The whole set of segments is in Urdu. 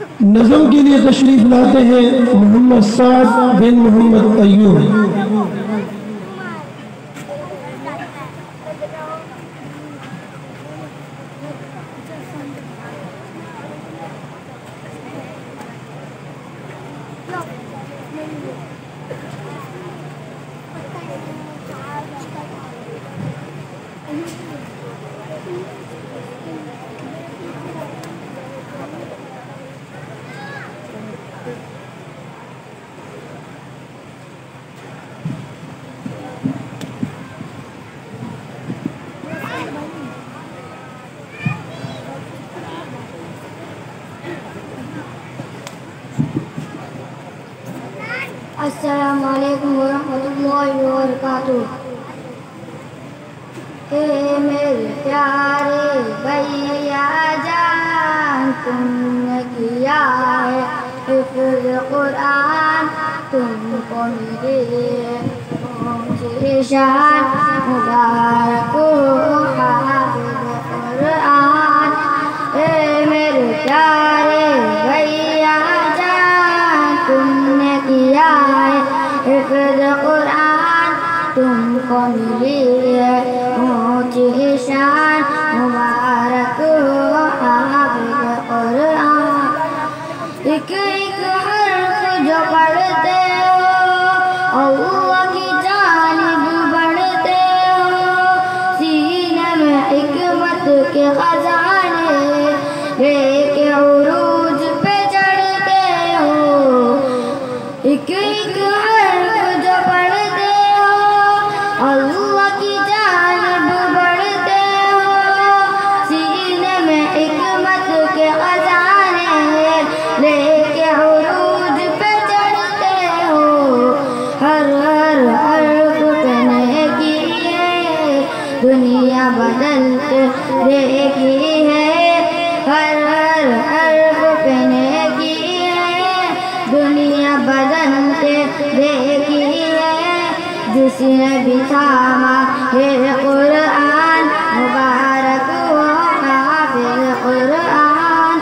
نظم کے لیے تشریف لاتے ہیں محمد سعد بن محمد ایوب۔ السلام علیکم ورحمۃ اللہ وبرکاتہ۔ اے میرے پیارے بھیا جان، تم نے کیا ہے حفظ قرآن، تم کو میری اونچی شان مبارک ہو حافظ قرآن۔ اے میرے پیارے بھیا جان، تم نے کیا ہے حفظ قرآن، تم کو ملی ہے اونچی شان مبارک ہو حافظ قرآن۔ ایک ایک حرف جو پڑھتے ہو اللہ کی جانب بڑھتے ہو، سینے میں حکمت کے خزانے لے کے عروج پہ چڑھتے ہو۔ ایک ایک حرف جو پڑھتے ہو اللہ کی جانب بڑھتے ہو، سینے میں حکمت کے خزانے لے کے عروج پہ چڑھتے ہو۔ ہر ہر حرف پہ نیکی ہے، دنیا بدلتے دیکھی ہے۔ ہر ہر حرف پہ نیکی ہے، دنیا بدلتے دیکھی ہے۔ جس نے بھی تھاما ہے قرآن، مبارک ہو حافظ قرآن۔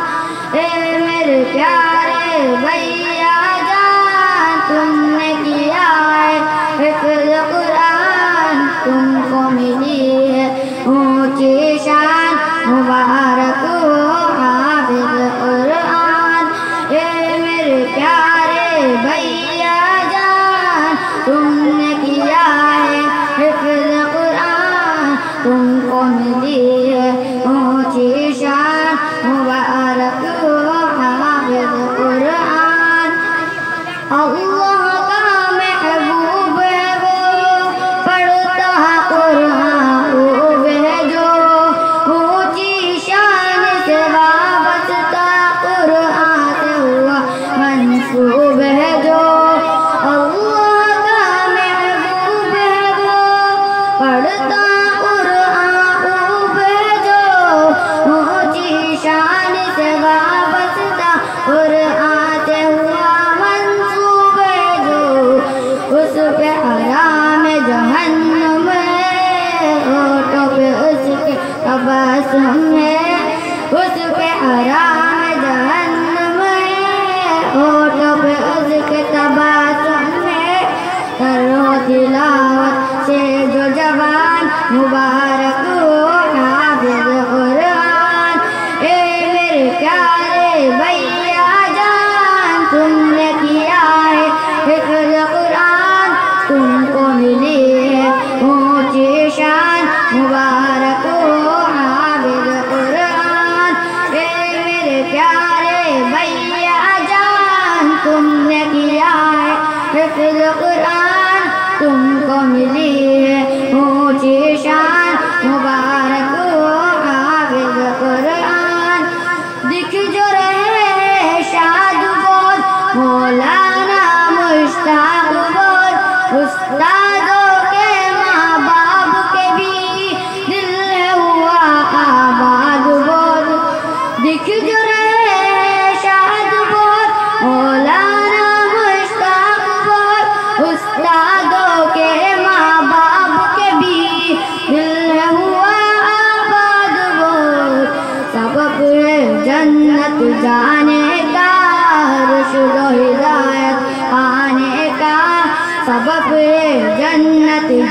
اے میرے پیارے بھیا جان، تم نے کیا ہے حفظ قرآن، تم کو ملی ہے اونچی شان مبارک ہو حافظ قرآن۔ اے میرے پیارے بھیا جان، تم نے کیا ہے حفظ قرآن، تم کو ملی ہے اونچی شان مبارک ہو حافظ قرآن۔ اللہ کا محبوب ہے وہ، پڑھتا ہے قرآن خوب ہے جو، اونچی شان سے وابستہ قرآن سے ہوا منسوب ہے جو۔ اللہ کا محبوب ہے وہ، پڑھتا قرآن خوب ہے جو، اونچی شان سے وابستہ قرآن سے ہوا منسوب ہے جو۔ اس پہ حرام جہنم ہے، ہونٹوں پہ اس کے تبسم ہے۔ اس پہ حرام جہنم ہے، ہونٹوں پہ اس کے تبسم ہے۔ کرو تلاوت سے جو جوان، مبارک ہو حافظ قرآن۔ اے میرے پیارے بھیا جان، تم نے کیا ہے حفظ قرآن، تم کو ملی ہے اونچی شان مبارک ہو حافظ قرآن۔ اے میرے پیارے بھیا جان، تم نے کیا ہے حفظ قرآن، تم کو ملی ہے اونچی شان مبارک ہو حافظ قرآن۔ دکھ جو رہے شاد بول مولانا مشتاق بول، استادوں کے ماں باپ کے بھی دل ہے ہوا آباد بول۔ دکھ جو رہے شاد بول مولانا مشتاق بول،